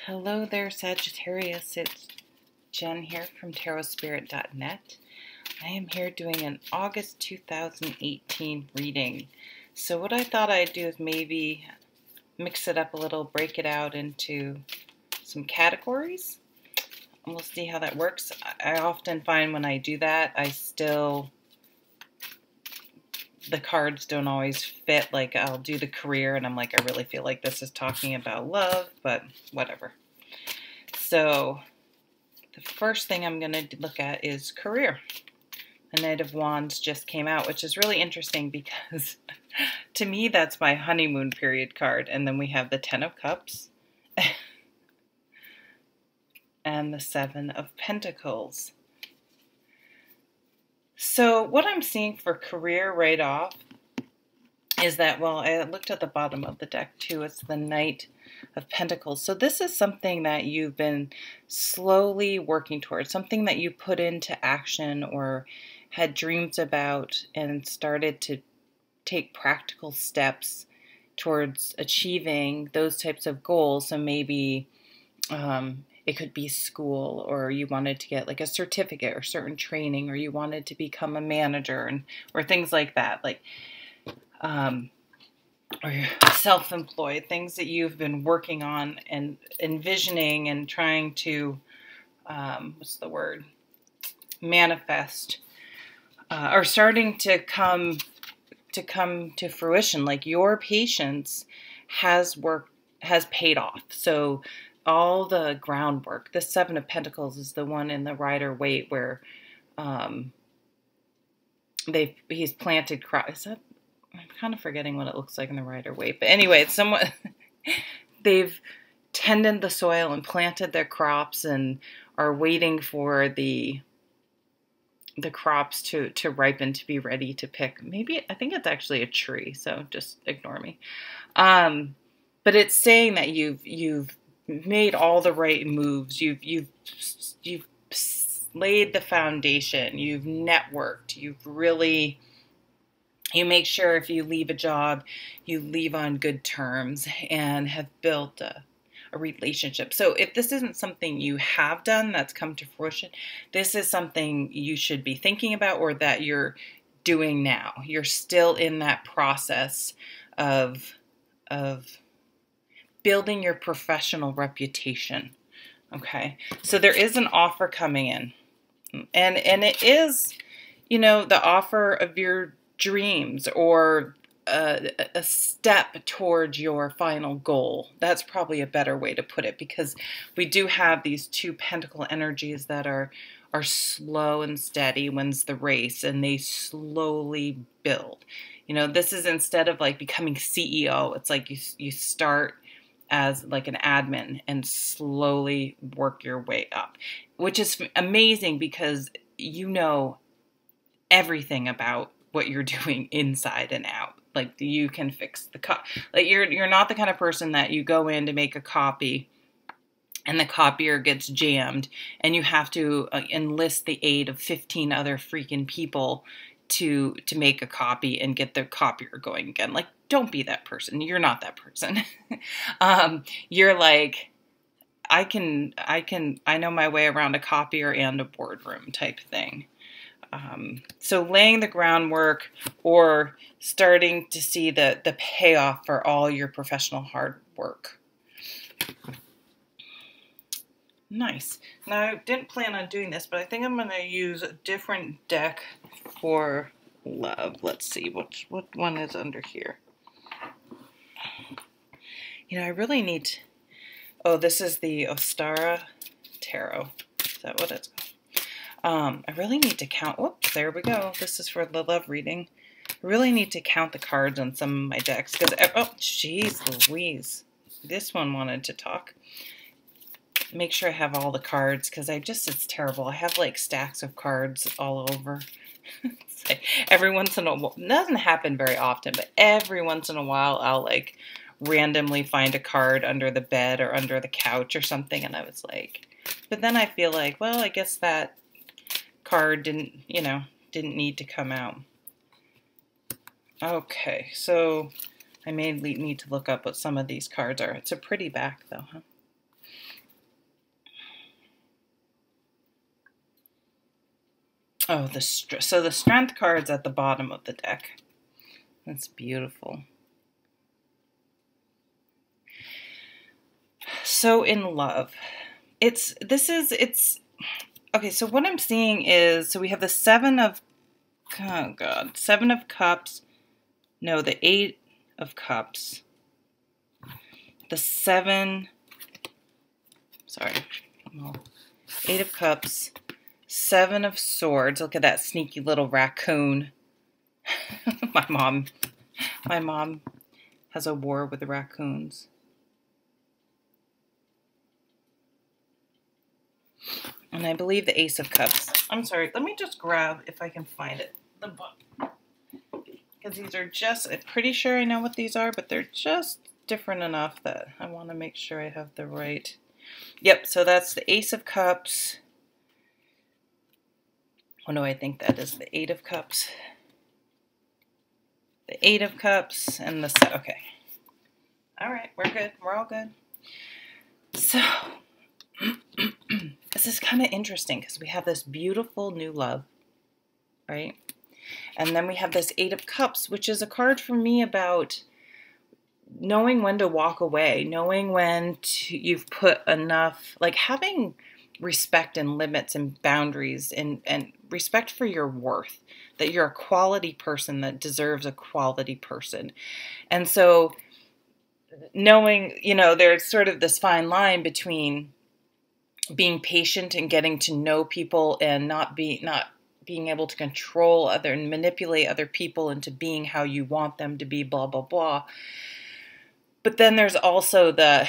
Hello there, Sagittarius. It's Jen here from tarotspirit.net. I am here doing an August 2018 reading. So what I thought I'd do is maybe mix it up a little, break it out into some categories, and we'll see how that works. I often find when I do that, the cards don't always fit. Like, I'll do the career and I'm like, I really feel like this is talking about love, but whatever. So the first thing I'm going to look at is career. The Knight of Wands just came out, which is really interesting because to me that's my honeymoon period card. And then we have the Ten of Cups and the Seven of Pentacles. So what I'm seeing for career right off is that, well, I looked at the bottom of the deck too. It's the Knight of Pentacles. So this is something that you've been slowly working towards, something that you put into action or had dreams about and started to take practical steps towards achieving those types of goals. So maybe it could be school, or you wanted to get like a certificate or certain training, or you wanted to become a manager, or things like that, like or you're self-employed, things that you've been working on and envisioning and trying to manifest, are starting to come to fruition. Like, your patience has paid off. So all the groundwork. The Seven of Pentacles is the one in the Rider-Waite where he's planted crops. I'm kind of forgetting what it looks like in the Rider-Waite, but anyway, it's somewhat. They've tended the soil and planted their crops and are waiting for the crops to ripen, to be ready to pick. Maybe, I think it's actually a tree, so just ignore me. But it's saying that you've made all the right moves. You've laid the foundation. You've networked. You make sure if you leave a job, you leave on good terms and have built a relationship. So if this isn't something you have done that's come to fruition, this is something you should be thinking about, or that you're doing now. You're still in that process of building your professional reputation. Okay, so there is an offer coming in, and it is, the offer of your dreams, or a step towards your final goal. That's probably a better way to put it, because we do have these two pentacle energies that are slow and steady. When's the race, and they slowly build. This is, instead of like becoming CEO, it's like you start as like an admin and slowly work your way up, which is amazing because you know everything about what you're doing inside and out. Like, you can fix the like you're not the kind of person that you go in to make a copy and the copier gets jammed and you have to enlist the aid of 15 other freaking people to make a copy and get the copier going again. Like, don't be that person. You're not that person. You're like, I know my way around a copier and a boardroom type thing. So laying the groundwork, or starting to see the payoff for all your professional hard work. Nice. Now, I didn't plan on doing this, but I think I'm going to use a different deck for love. Let's see, what one is under here. I really need to, oh, this is the Ostara Tarot. Is that what it's called? I really need to count. Whoops, there we go. This is for the love reading. I really need to count the cards on some of my decks, because, oh, jeez Louise. This one wanted to talk. Make sure I have all the cards, because it's terrible. I have like stacks of cards all over. It's like every once in a while, it doesn't happen very often, but every once in a while I'll like randomly find a card under the bed or under the couch or something, and I was like, but then I feel like, well, I guess that card didn't need to come out. Okay, so I may need to look up what some of these cards are. It's a pretty back though, huh? Oh, so the strength card's at the bottom of the deck. That's beautiful. So in love. It's okay, so what I'm seeing is, so we have the Seven of Cups. No, the Eight of Cups. The Eight of Cups, Seven of Swords. Look at that sneaky little raccoon. My mom has a war with the raccoons. And I believe the Ace of Cups. I'm sorry, let me just grab, if I can find it, the book. Because these are just, I'm pretty sure I know what these are, but they're just different enough that I want to make sure I have the right. Yep, so that's the Ace of Cups. What do I think that is? The Eight of Cups. The Eight of Cups and the, okay. All right, we're good. We're all good. So, this is kind of interesting because we have this beautiful new love, right? And then we have this Eight of Cups, which is a card for me about knowing when to walk away, knowing when you've put enough, like having respect and limits and boundaries and respect for your worth, that you're a quality person that deserves a quality person. And so knowing, there's sort of this fine line between being patient and getting to know people and not being able to control and manipulate other people into being how you want them to be, blah, blah, blah. But then there's also the,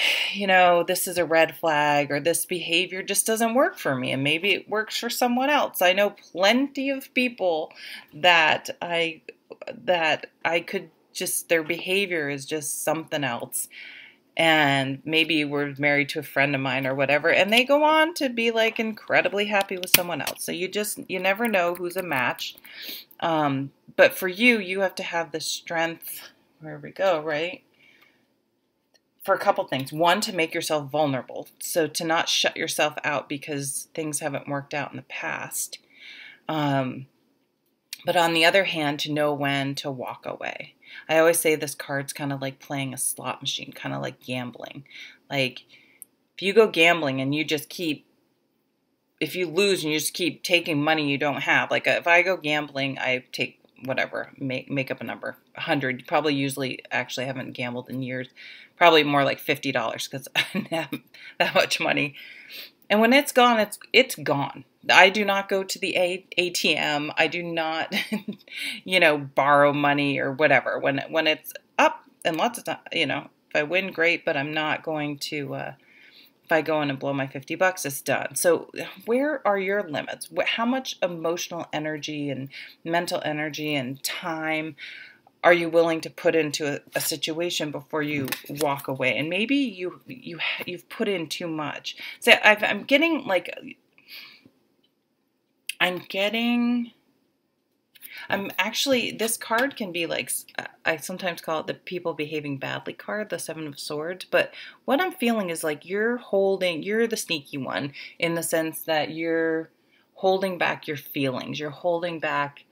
this is a red flag, or this behavior just doesn't work for me, and maybe it works for someone else. I know plenty of people that I could just, their behavior is just something else. And maybe we're married to a friend of mine or whatever, and they go on to be like incredibly happy with someone else. So you never know who's a match. But for you have to have the strength, where we go, right? For a couple things. One, to make yourself vulnerable. So to not shut yourself out because things haven't worked out in the past. But on the other hand, to know when to walk away. I always say this card's kind of like playing a slot machine, kind of like gambling. Like, if you go gambling and if you lose and you just keep taking money you don't have. Like, if I go gambling, I take whatever, make up a number, 100. You probably usually actually haven't gambled in years. Probably more like $50 because I don't have that much money. And when it's gone, it's gone. I do not go to the ATM. I do not, borrow money or whatever. When it's up, and lots of time, if I win, great, but I'm not going to, if I go in and blow my $50, it's done. So where are your limits? How much emotional energy and mental energy and time are you willing to put into a situation before you walk away? And maybe you've put in too much. So this card can be like, I sometimes call it the people behaving badly card, the Seven of Swords. But what I'm feeling is like you're the sneaky one, in the sense that you're holding back your feelings. You're holding back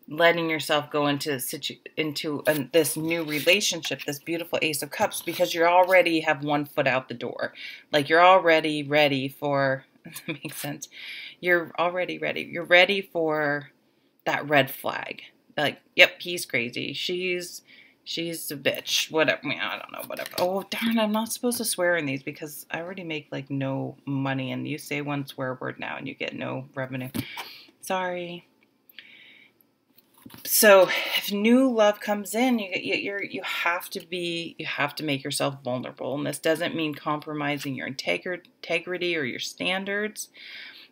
letting yourself go into this new relationship, this beautiful Ace of Cups, because you already have one foot out the door. Like, you're already ready for, does that make sense? You're already ready. You're ready for that red flag. Like, yep, he's crazy. She's a bitch. Whatever. I mean, I don't know, whatever. Oh, darn, I'm not supposed to swear in these because I already make like no money, and you say one swear word now and you get no revenue. Sorry. So if new love comes in, you have to make yourself vulnerable. And this doesn't mean compromising your integrity or your standards.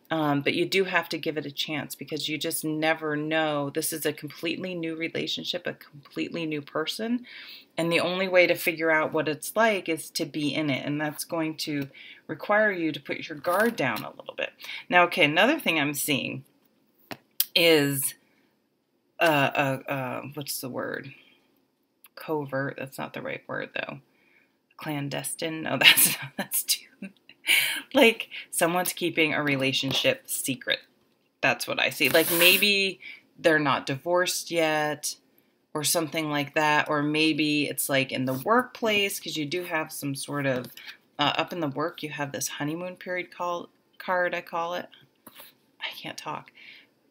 But you do have to give it a chance, because you just never know. This is a completely new relationship, a completely new person. And the only way to figure out what it's like is to be in it. And that's going to require you to put your guard down a little bit. Now, okay, another thing I'm seeing is, what's the word? Covert. That's not the right word though. Clandestine. No, that's too, like someone's keeping a relationship secret. That's what I see. Like maybe they're not divorced yet or something like that. Or maybe it's like in the workplace, because you do have some sort of, up in the work, you have this honeymoon period card, I call it. I can't talk.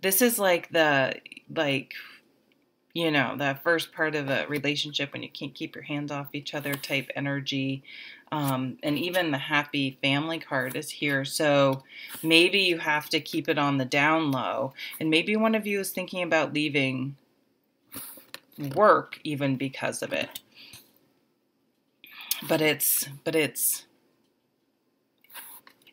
This is like the, like, you know, the first part of a relationship when you can't keep your hands off each other type energy. And even the happy family card is here. So maybe you have to keep it on the down low. And maybe one of you is thinking about leaving work even because of it. But it's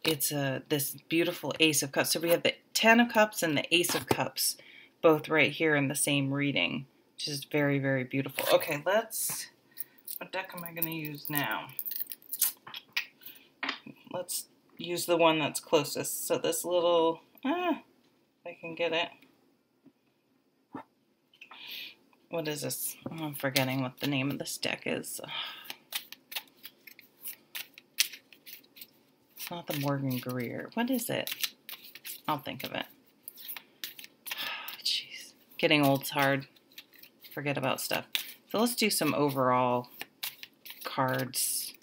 this beautiful Ace of Cups. So we have the 10 of Cups and the Ace of Cups both right here in the same reading, which is very, very beautiful. Okay, what deck am I going to use now? Let's use the one that's closest. So this little, if I can get it. What is this? I'm forgetting what the name of this deck is. It's not the Morgan Greer. What is it? I'll think of it. Jeez. Getting old's hard. Forget about stuff. So let's do some overall cards.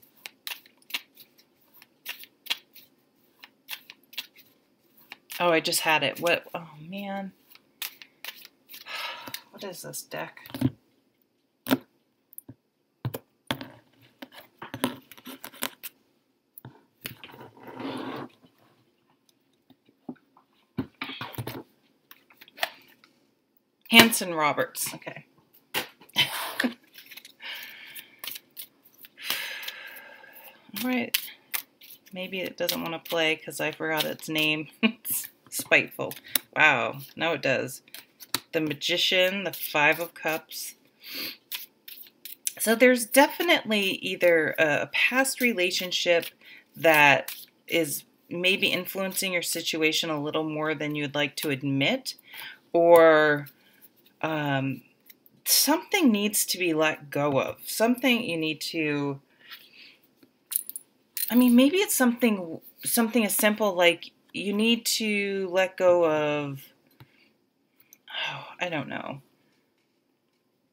Oh, I just had it. What? Oh, man. What is this deck? Hanson-Roberts. Okay. All right. Maybe it doesn't want to play because I forgot its name. It's spiteful. Wow. No, it does. The Magician, the 5 of Cups. So there's definitely either a past relationship that is maybe influencing your situation a little more than you'd like to admit, or something needs to be let go of. Something you need to, I mean, maybe it's something as simple like you need to let go of, I don't know,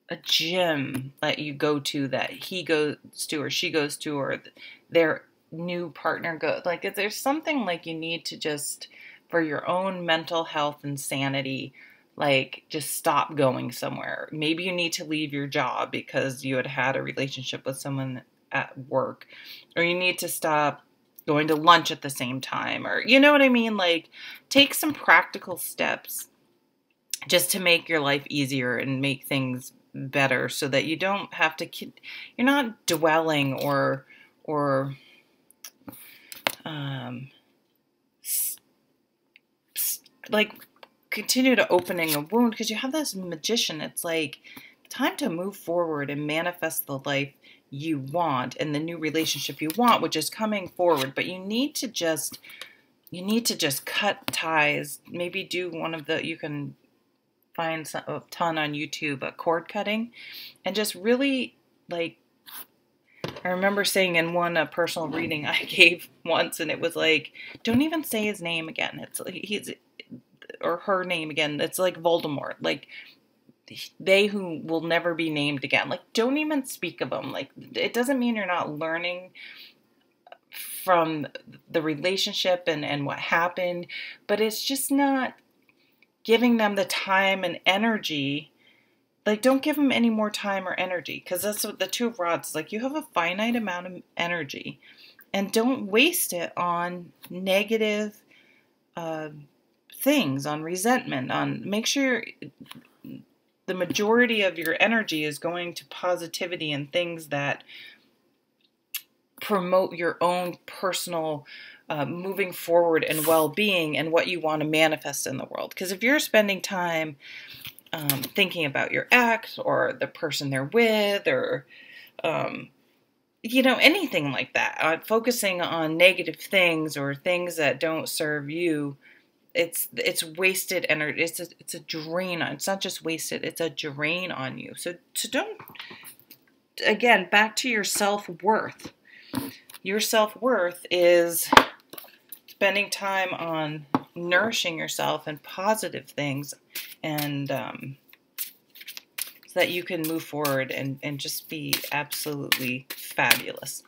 a gym that you go to that he goes to or she goes to, or their new partner goes. Like, if there's something like you need to just, for your own mental health and sanity, like just stop going somewhere. Maybe you need to leave your job because you had a relationship with someone at work, or you need to stop going to lunch at the same time, or you know what I mean? Like, take some practical steps just to make your life easier and make things better so that you don't have to, you're not dwelling or like continue to opening a wound, because you have this Magician. It's like time to move forward and manifest the life you want and the new relationship you want, which is coming forward. But you need to just cut ties. Maybe do one of the, you can find a ton on YouTube, cord cutting, and just really, like, I remember saying in one personal reading I gave once, and it was like, don't even say his name again. It's like he's, or her name again. It's like Voldemort. Like, they who will never be named again. Like, don't even speak of them. Like, it doesn't mean you're not learning from the relationship and what happened, but it's just not giving them the time and energy. Like, don't give them any more time or energy, because that's what the Two of Rods is. Like, you have a finite amount of energy, and don't waste it on negative things, on resentment, on, make sure the majority of your energy is going to positivity and things that promote your own personal moving forward and well-being and what you want to manifest in the world. Because if you're spending time thinking about your ex or the person they're with, or you know, anything like that, focusing on negative things or things that don't serve you, it's wasted energy. It's a drain on. It's not just wasted. It's a drain on you. So don't. Again, back to your self-worth. Your self-worth is spending time on nourishing yourself and positive things, and so that you can move forward and just be absolutely fabulous.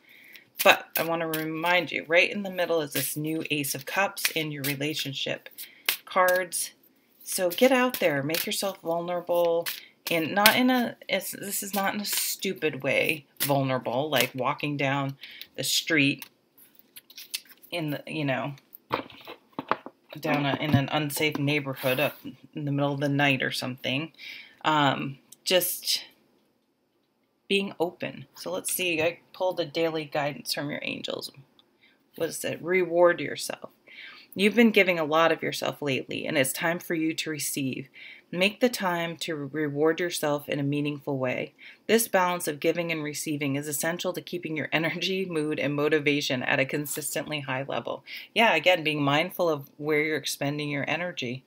But I want to remind you, right in the middle is this new Ace of Cups in your relationship cards. So get out there, make yourself vulnerable, and not in a, this is not in a stupid way, vulnerable, like walking down the street in the, you know, down in an unsafe neighborhood up in the middle of the night or something. Just being open. So let's see, I pulled a daily guidance from your angels. What is it? Reward yourself. You've been giving a lot of yourself lately, and it's time for you to receive. Make the time to reward yourself in a meaningful way. This balance of giving and receiving is essential to keeping your energy, mood, and motivation at a consistently high level. Yeah, again, being mindful of where you're expending your energy.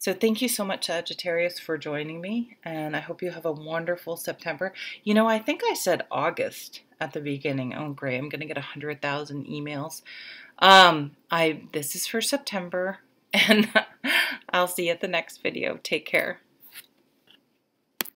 So thank you so much, Sagittarius, for joining me, and I hope you have a wonderful September. You know, I think I said August at the beginning. Oh, great, I'm going to get 100,000 emails. This is for September, and I'll see you at the next video. Take care.